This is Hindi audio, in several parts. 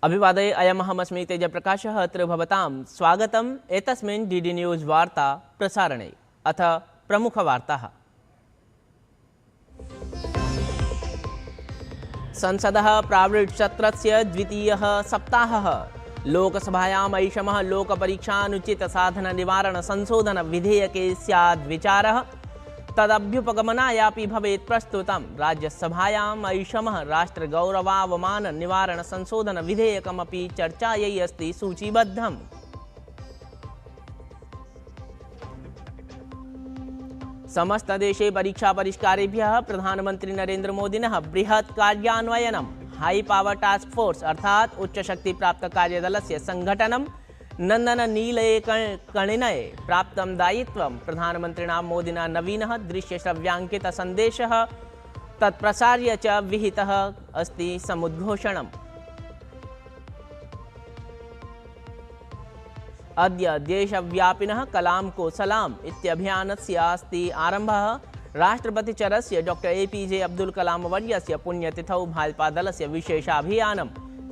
अभिवादये अयमहमस्मि तेजप्रकाशः अत्र भवतां स्वागतम् एतस्मिन् डीडी न्यूज़ वार्ता प्रसारणे। अथ प्रमुखवार्ताः। संसदः प्रावृट्सत्रस्य द्वितीयः सप्ताहः। लोकसभायाम् ऐषमः लोकपरीक्षानुचितसाधननिवारणसंशोधनविधेयके स्याद् विचारः। तदभ्युपगमनायापि भवेत् प्रस्तुतं। राज्यसभायाम् ऐषमः राष्ट्रगौरवावमाननिवारणसंशोधनविधेयकमपि चर्चायै अस्ति सूचीबद्धम्। समस्तदेशे परीक्षापरिष्कारेभ्यः प्रधानमन्त्री नरेन्द्रमोदिनः बृहत् कार्यान्वयनं। हाई पावर टास्क फोर्स अर्थात् उच्चशक्तिप्राप्तकार्यदलस्य सङ्घटनं। नन्दननीलकणिनये प्राप्तं दायित्वं। प्रधानमन्त्रिणा मोदिना नवीनः दृश्यश्रव्याङ्कितसन्देशः तत्प्रसार्य च विहितः अस्ति समुद्घोषणम्। अद्य देशव्यापिनः कलां को सलाम इत्यभियानस्य अस्ति आरम्भः। राष्ट्रपतिचरस्य डॉक्टर APJ अब्दुल कलाम वर्यस्य पुण्यतिथौ भाजपादलस्य विशेषाभियानम्।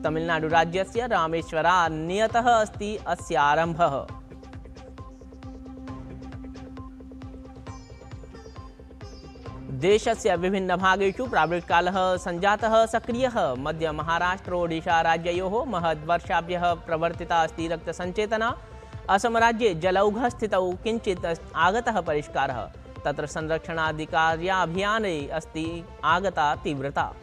तमिलनाडुराज्यस्य रामेश्वरात् नियतः अस्ति अस्य आरम्भः। देशस्य विभिन्नभागेषु प्रावृट्कालः सञ्जातः सक्रियः। मध्य महाराष्ट्र ओडिशा राज्ययोः महद्वर्षाभ्यः प्रवर्तिता अस्ति रक्तसञ्चेतना। असमराज्ये जलौघस्थितौ किञ्चित् आगतः परिष्कारः। तत्र संरक्षणाधिकार्याभियाने अस्ति आगता तीव्रता।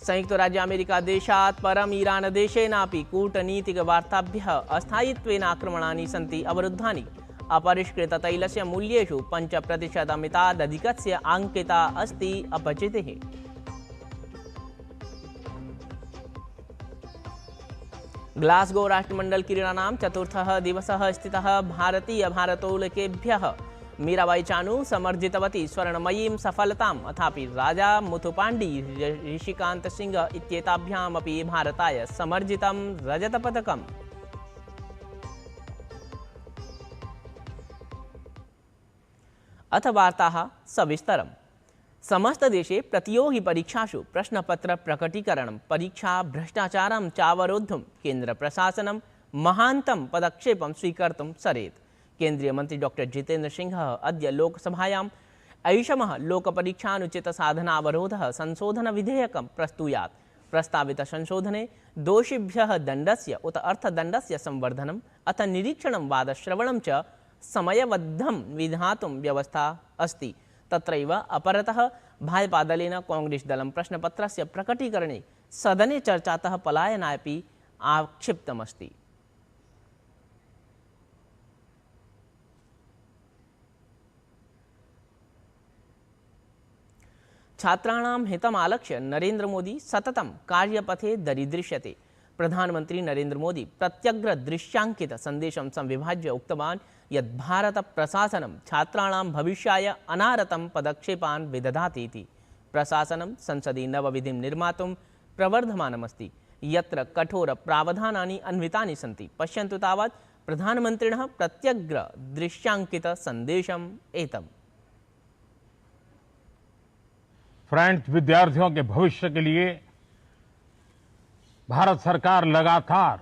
संयुक्तराज्यामेरिकादेशात् परम् ईरानदेशेनापि कूटनीतिकवार्ताभ्यः अस्थायित्वेन आक्रमणानि सन्ति अवरुद्धानि। अपरिष्कृततैलस्य मूल्येषु 5% आङ्किता अस्ति अपचितिः। ग्लास्गो राष्ट्रमण्डल क्रीडानां चतुर्थः दिवसः स्थितः। भारतीयभारोत्तोलकेभ्यः मीराबाई चानू समर्जितवती स्वर्णमयीं सफलताम्। अथापि राजा मुथुपाण्डी ऋषिकान्त सिंह इत्येताभ्यामपि भारताय समर्जितं रजतपदकम्। अथ वार्ताः सविस्तरम्। समस्तदेशे प्रतियोगिपरीक्षासु प्रश्नपत्रप्रकटीकरणं परीक्षा भ्रष्टाचारं चावरोद्धुं केन्द्रप्रशासनं महान्तं पदक्षेपं स्वीकर्तुं सरेत्। केन्द्रीयमन्त्री डॉक्टर जितेन्द्र सिंहः अद्य लोकसभायाम् ऐषमः लोकपरीक्षानुचितसाधनावरोधः संशोधनविधेयकं प्रस्तुयात्। प्रस्तावितसंशोधने दोषिभ्यः दण्डस्य उत अर्थदण्डस्य संवर्धनम् अथ निरीक्षणं वादश्रवणं च समयबद्धं विधातुं व्यवस्था अस्ति। तत्रैव अपरतः भाजपादलेन कांग्रेसदलं प्रश्नपत्रस्य प्रकटीकरणे सदने चर्चातः पलायनायापि आक्षिप्तमस्ति। छात्राणां हितमालक्ष्य नरेन्द्र मोदी सततं कार्यपथे दरीदृश्यते। प्रधानमन्त्री नरेन्द्र मोदी प्रत्यग्रदृश्याङ्कित सन्देशं संविभाज्य उक्तवान् यत् भारतप्रशासनं छात्राणां भविष्याय अनारतं पदक्षेपान् विदधाति इति। प्रशासनं संसदि नवविधिं निर्मातुं प्रवर्धमानमस्ति यत्र कठोरप्रावधानानि अन्वितानि सन्ति। पश्यन्तु तावत् प्रधानमन्त्रिणः प्रत्यग्रदृश्याङ्कितसन्देशम् एतम्। फ्रेंड्स, विद्यार्थियों के भविष्य के लिए भारत सरकार लगातार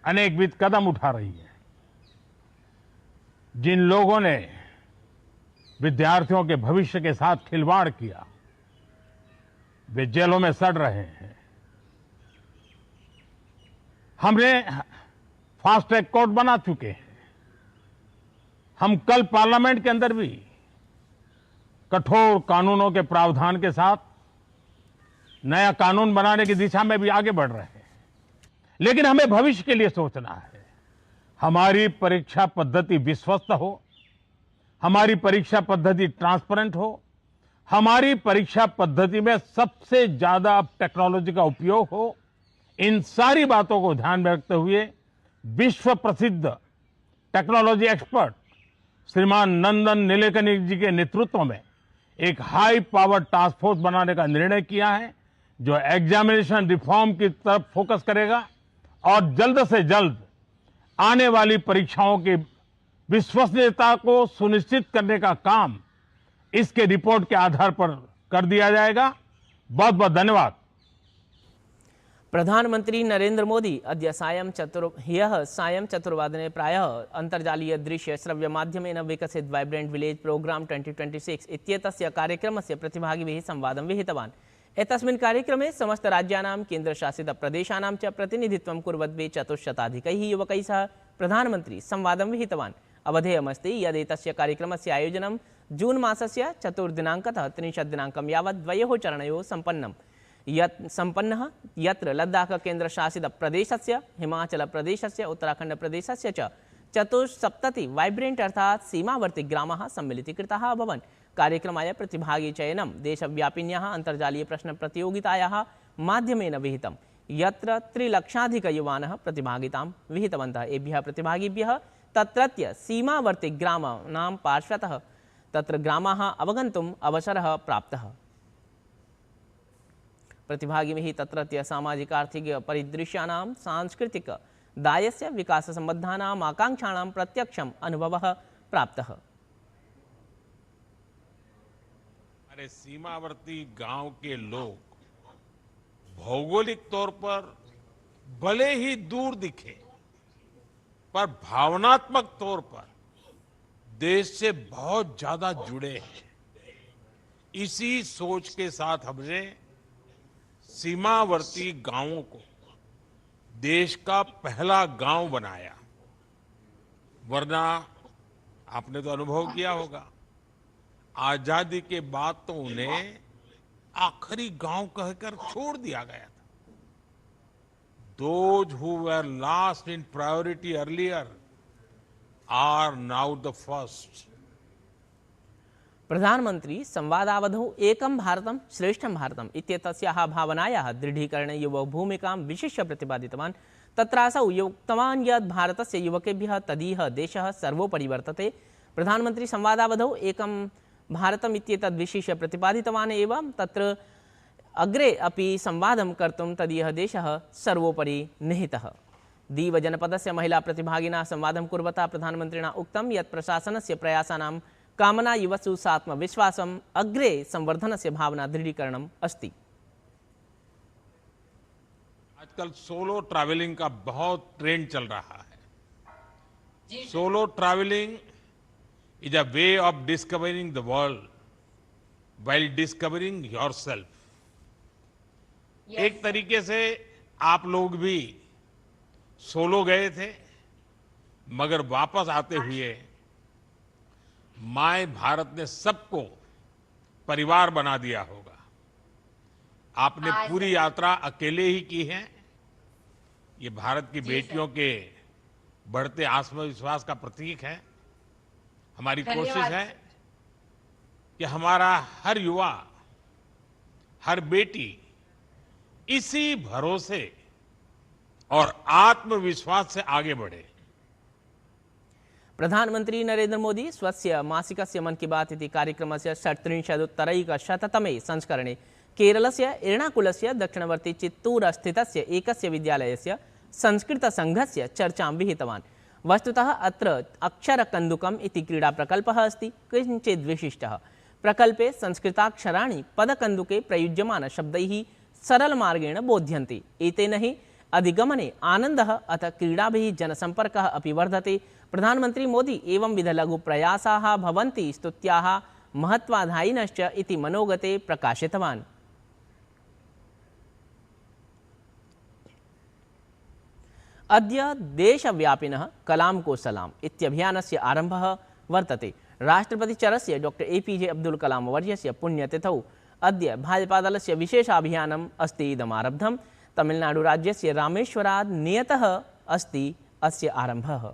अनेकविध कदम उठा रही है। जिन लोगों ने विद्यार्थियों के भविष्य के साथ खिलवाड़ किया वे जेलों में सड़ रहे हैं। हमने फास्ट ट्रैक कोर्ट बना चुके हैं। हम कल पार्लियामेंट के अंदर भी कठोर कानूनों के प्रावधान के साथ नया कानून बनाने की दिशा में भी आगे बढ़ रहे हैं। लेकिन हमें भविष्य के लिए सोचना है। हमारी परीक्षा पद्धति विश्वस्त हो, हमारी परीक्षा पद्धति ट्रांसपेरेंट हो, हमारी परीक्षा पद्धति में सबसे ज्यादा टेक्नोलॉजी का उपयोग हो। इन सारी बातों को ध्यान में रखते हुए विश्व प्रसिद्ध टेक्नोलॉजी एक्सपर्ट श्रीमान नंदन नीलेकनी जी के नेतृत्व में एक हाई पावर टास्क फोर्स बनाने का निर्णय किया है जो एग्जामिनेशन रिफॉर्म की तरफ फोकस करेगा और जल्द से जल्द आने वाली परीक्षाओं की विश्वसनीयता को सुनिश्चित करने का काम इसके रिपोर्ट के आधार पर कर दिया जाएगा। बहुत बहुत धन्यवाद। प्रधानमंत्री नरेंद्र मोदी अद्य ह्यः सायं चतुर्वादने प्रायः अन्तर्जालीय दृश्य श्रव्य माध्यमेन विकसित वाइब्रेंट विलेज प्रोग्राम 2026 इत्येतस्य कार्यक्रमस्य प्रतिभागिभिः संवादं विहितवान्। एतस्मिन् कार्यक्रमे समस्त राज्यानां केन्द्रशासितप्रदेशानां च प्रतिनिधित्वं कुर्वद्भिः 400 युवकैः सह प्रधानमंत्री संवादं विहितवान्। अवधेयमस्ति यद् एतस्य कार्यक्रमस्य आयोजनं जून मासस्य 4 दिनाङ्कतः 30 दिनाङ्कं यावत् द्वयोः चरणयोः सम्पन्नः यत्र लद्दाख केन्द्रशासितप्रदेशस्य हिमाचलप्रदेशस्य उत्तराखण्डप्रदेशस्य च 74 वाइब्रेंट अर्थात् सीमावर्ती ग्रामाः सम्मिलितीकृताः अभवन्। कार्यक्रमाय प्रतिभागी चयनं देशव्यापिन्याः अन्तर्जालीय प्रश्नप्रतियोगितायाः माध्यमेन विहितं यत्र 3 लक्षाधिकयुवानः प्रतिभागितां विहितवन्तः। एभ्यः प्रतिभागिभ्यः तत्रत्य सीमावर्ती ग्रामाणां पार्श्वतः तत्र ग्रामाः अवगन्तुम् अवसरः प्राप्तः। प्रतिभागिभिः तत्रत्य सामाजिक आर्थिक परिदृश्यानां सांस्कृतिक दायस्य विकाससम्बद्धानाम् आकाङ्क्षाणां प्रत्यक्षम् अनुभवः प्राप्तः। हमारे सीमावर्ती गांव के लोग भौगोलिक तौर पर भले ही दूर दिखे पर भावनात्मक तौर पर देश से बहुत ज्यादा जुड़े हैं। इसी सोच के साथ हमने सीमावर्ती गांवों को देश का पहला गांव बनाया। वरना आपने तो अनुभव किया होगा, आजादी के बाद तो उन्हें आखिरी गांव कहकर छोड़ दिया गया था। Those who were last in priority earlier are now the first. प्रधानमंत्री संवादावधौ एकं भारतं श्रेष्ठं भारतम् इत्येतस्याः भावनायाः दृढीकरणे युवभूमिकां विशिष्य प्रतिपादितवान्। तत्रासौ उक्तवान् यत् भारतस्य युवकेभ्यः तदीयः देशः सर्वोपरि वर्तते। प्रधानमंत्री संवादावधौ एकं भारतम् इत्येतद् विशिष्य प्रतिपादितवान् एवं तत्र अग्रे अपि संवादं कर्तुं तदीयः देशः सर्वोपरि निहितः। दीव जनपदस्य महिला प्रतिभागिना संवादं कुर्वता प्रधानमन्त्रिणा उक्तं यत् प्रशासनस्य प्रयासानां कामना युवसु आत्मविश्वासम् अग्रे संवर्धनस्य भावना दृढ़ीकरणम् अस्ति। आजकल सोलो ट्रैवलिंग का बहुत ट्रेंड चल रहा है। Solo travelling is a way of discovering the world while discovering yourself. एक तरीके से आप लोग भी सोलो गए थे, मगर वापस आते हुए माय भारत ने सबको परिवार बना दिया होगा। आपने पूरी यात्रा अकेले ही की है। ये भारत की बेटियों के बढ़ते आत्मविश्वास का प्रतीक है। हमारी कोशिश है कि हमारा हर युवा, हर बेटी इसी भरोसे और आत्मविश्वास से आगे बढ़े। प्रधानमंत्री नरेंद्र मोदी स्वस्य मासिकस्य मन की बात इति कार्यक्रमस्य 37-उत्तरैकशततमे संस्करणे केरलस्य एर्णाकुलस्य दक्षिणवर्ती चित्तूरस्थितस्य एकस्य विद्यालयस्य संस्कृतसङ्घस्य चर्चां विहितवान्। वस्तुतः अत्र अक्षरकन्दुकम् इति क्रीडाप्रकल्पः अस्ति किञ्चित् विशिष्टः। प्रकल्पे संस्कृताक्षराणि पदकन्दुके प्रयुज्यमानशब्दैः सरलमार्गेण बोध्यन्ते। एतेन हि अधिगमने आनन्दः अथ क्रीडाभिः जनसम्पर्कः अपि वर्धते। प्रधानमंत्री मोदी एवंविध लघुप्रयासाः भवन्ति स्तुत्याः महत्वाधायिनश्च इति मनोगते प्रकाशितवान्। अद्य देशव्यापिनः कलाम को सलाम इत्यभियानस्य आरम्भः वर्तते। राष्ट्रपतिचरस्य डॉ APJ अब्दुल कलाम वर्यस्य पुण्यतिथौ अद्य भाजपादलस्य विशेषाभियानम् अस्ति इदमारब्धम्। तमिलनाडुराज्यस्य रामेश्वरात् नियतः अस्ति अस्य आरम्भः।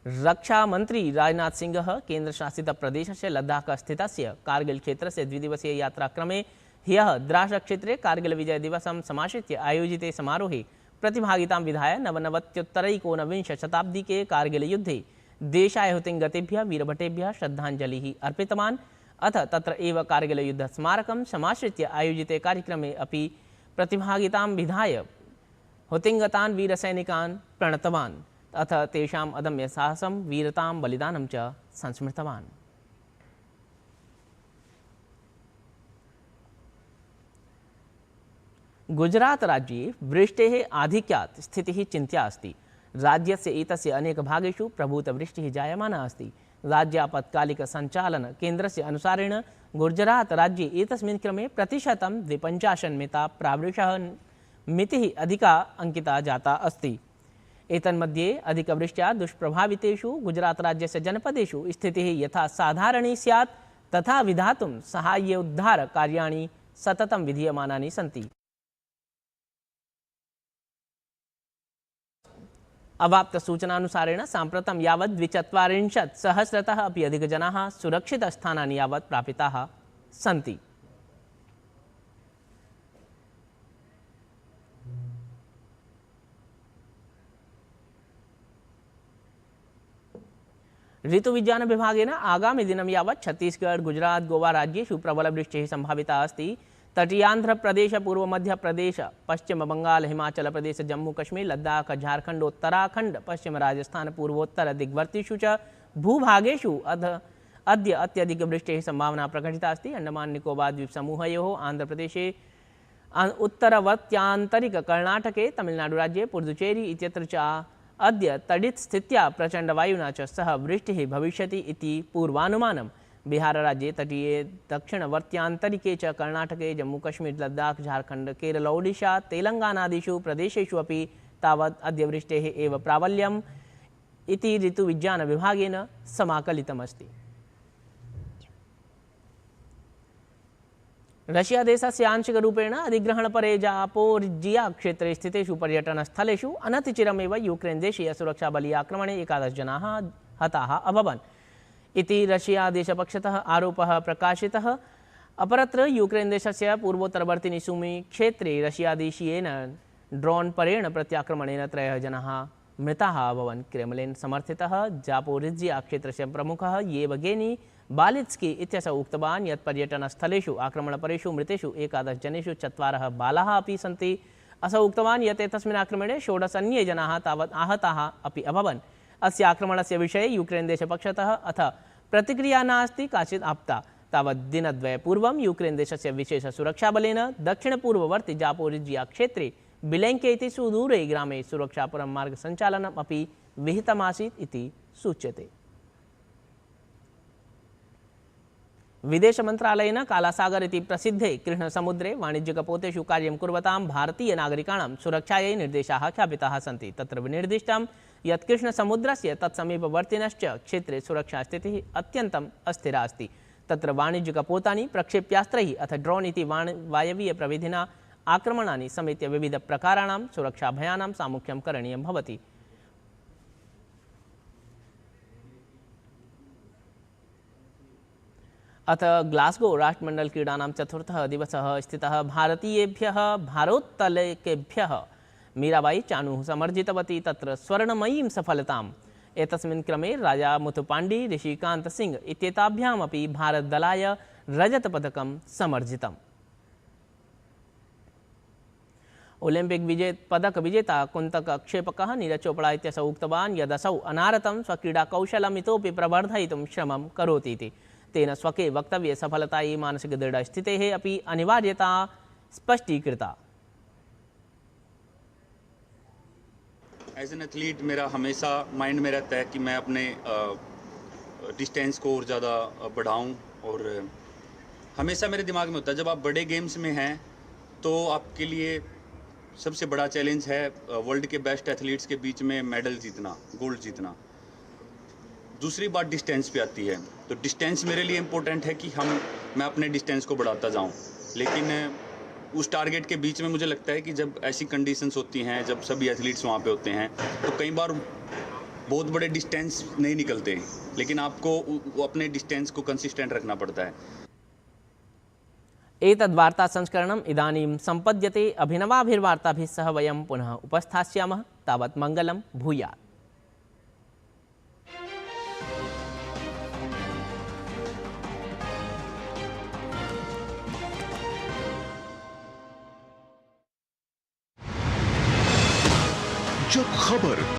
रक्षा मंत्री राजनाथ सिंह केन्द्रशासित प्रदेशस्य लद्दाख स्थितस्य कारगिल क्षेत्रस्य द्विदिवसीय यात्राक्रमे ह्यः द्रास क्षेत्रे कारगिल विजय दिवसं समाश्रित्य आयोजिते समारोहे प्रतिभागितां विधाय नवनवत्युत्तरैकोनविंश शताब्दीके कारगिल युद्धे देशाय हुतिं गतेभ्यः वीरभटेभ्यः श्रद्धाञ्जलिः अर्पितवान्। अथ तत्र एव कारगिल युद्ध स्मारकं समाश्रित्य आयोजिते कार्यक्रमे अपि प्रतिभागितां विधाय हुतिङ्गतान् वीरसैनिकान् प्रणतवान् अथ तेषाम् अदम्य साहसं वीरतां बलिदानं च संस्मृतवान्। गुजरातराज्ये वृष्टेः आधिक्यात् स्थितिः चिन्त्या अस्ति। राज्यस्य एतस्य अनेकभागेषु प्रभूतवृष्टिः जायमाना अस्ति। राज्यापत्कालिकसञ्चालनकेन्द्रस्य अनुसारेण गुजरातराज्ये एतस्मिन् क्रमे प्रतिशतं 52 मिता प्रावृषः मितिः अधिका अंकिता जाता अस्ति। एतन्मध्ये अधिकवृष्ट्या दुष्प्रभावितेषु गुजरातराज्यस्य जनपदेषु स्थितिः यथा साधारणी स्यात् तथा विधातुं साहाय्योद्धारकार्याणि सततं विधीयमानानि सन्ति। अवाप्तसूचनानुसारेण साम्प्रतं यावत् 240,000 अपि अधिकजनाः सुरक्षितस्थानानि यावत् प्रापिताः सन्ति। ऋतुविज्ञान विभागेन आगामि दिनं यावत् छत्तीसगढ़, गुजरात, गोवा राज्येषु प्रबलवृष्टिः संभाविता अस्ति। तटीयान्ध्रप्रदेश, पूर्वमध्यप्रदेश, पश्चिमबंगाल, हिमाचल प्रदेश, जम्मू कश्मीर, लद्दाख, झारखंड, उत्तराखंड, पश्चिम राजस्थान, पूर्वोत्तर दिग्वर्तिषु च भूभागेषु अद्य अत्यधिकवृष्टेः संभावना प्रकटिता अस्ति। अंडमान निकोबार द्वीपसमूहयोः, आंध्रप्रदेशे, उत्तरवर्त्यान्तरिककर्णाटके, तमिलनाडुराज्ये, पुदुचेरी इत्यत्र च अद्य तडितस्थित्या प्रचण्डवायुना च सह वृष्टिः भविष्यति इति पूर्वानुमानम्। बिहारराज्ये तटीये दक्षिणवर्त्यान्तरिके च कर्णाटके, जम्मूकश्मीर, लद्दाख, झारखंड, केरल, ओडिशा, तेलंगानादिषु प्रदेशेषु अपि तावत् अद्य वृष्टेः एव प्राबल्यम् इति ऋतुविज्ञानविभागेन समाकलितमस्ति। रशिया देशस्य आंशिकरूपेण अधिग्रहणपरे जापोरिजिया क्षेत्रे स्थितेषु पर्यटनस्थलेषु अनतिचिरमेव यूक्रेन देशीय सुरक्षाबलीय आक्रमणे 11 जनाः हताः अभवन् इति रशिया देशपक्षतः आरोपः प्रकाशितः। अपरत्र यूक्रेन देशस्य पूर्वोत्तरवर्तिनि सुमी क्षेत्रे रशिया देशीयेन ड्रोन परेण प्रत्याक्रमणेन 3 जनाः मृताः अभवन्। क्रेमलिन समर्थितः जापोरिजिया क्षेत्रस्य प्रमुखः येवगेनी बालित्स्की इत्यसौ उक्तवान् यत् पर्यटनस्थलेषु आक्रमणपरेषु मृतेषु 11 जनेषु 4 बालाः अपि सन्ति। असौ उक्तवान् यत् एतस्मिन् आक्रमणे 16 अन्ये जनाः तावत् आहताः अपि अभवन्। अस्य आक्रमणस्य विषये यूक्रेन देशपक्षतः अथ प्रतिक्रिया नास्ति काचित् आप्ता। तावत् दिनद्वयपूर्वं यूक्रेन देशस्य विशेषसुरक्षाबलेन दक्षिणपूर्ववर्ति जापोरिजिया क्षेत्रे बिलेङ्के इति सुदूरे ग्रामे सुरक्षापरं मार्गसञ्चालनम् अपि विहितमासीत् इति सूच्यते। विदेशमन्त्रालयेन कालासागर इति प्रसिद्धे कृष्णसमुद्रे वाणिज्यकपोतेषु कार्यं कुर्वतां भारतीयनागरिकाणां सुरक्षायै निर्देशाः ख्यापिताः सन्ति। तत्र विनिर्दिष्टं यत् कृष्णसमुद्रस्य तत्समीपवर्तिनश्च क्षेत्रे सुरक्षास्थितिः अत्यन्तम् अस्थिरा अस्ति। तत्र वाणिज्यकपोतानि प्रक्षेप्यास्त्रैः अथ ड्रोन इति वायवीयप्रविधिना आक्रमणानि समेत्य विविधप्रकाराणां सुरक्षाभयानां सामुख्यं करणीयं भवति। अथ ग्लास्गो राष्ट्रमंडल क्रीडानां चतुर्थः दिवसः स्थितः भारतीयेभ्यः भारोत्तोलकेभ्यः मीराबाई चानुः समर्जितवती तत्र स्वर्णमयीं सफलताम्। एतस्मिन् क्रमे राजा मुथुपाण्डी, ऋषिकान्त सिंह इत्येताभ्यामपि भारतदलाय रजतपदकं समर्जितम्। ओलिम्पिक पदकविजेता कुन्तकक्षेपकः नीरज चोपड़ा इत्यसौ उक्तवान् यदसौ अनारतं स्वक्रीडाकौशलम् इतोपि प्रवर्धयितुं श्रमं करोति इति। तेन स्वके वक्तव्ये सफलतायै मानसिकदृढस्थितेः अपि अनिवार्यता स्पष्टीकृता। एज एन एथलीट मेरा हमेशा माइंड में रहता है कि मैं अपने डिस्टेंस को और ज़्यादा बढ़ाऊं और हमेशा मेरे दिमाग में होता है जब आप बड़े गेम्स में हैं तो आपके लिए सबसे बड़ा चैलेंज है वर्ल्ड के बेस्ट एथलीट्स के बीच में मेडल जीतना, गोल्ड जीतना। दूसरी बात डिस्टेंस पे आती है, तो डिस्टेंस मेरे लिए इम्पोर्टेंट है कि मैं अपने डिस्टेंस को बढ़ाता जाऊं, लेकिन उस टारगेट के बीच में मुझे लगता है कि जब ऐसी कंडीशंस होती हैं, जब सभी एथलीट्स वहाँ पे होते हैं, तो कई बार बहुत बड़े डिस्टेंस नहीं निकलते, लेकिन आपको अपने डिस्टेंस को कंसिस्टेंट रखना पड़ता है। एतद्वार्ता संस्करणम् इदानीं सम्पद्यते। अभिनवाभिर्वार्ताभिः सह वयं पुनः उपस्थास्यामः। तावत् मङ्गलं भूयात्। जब खबर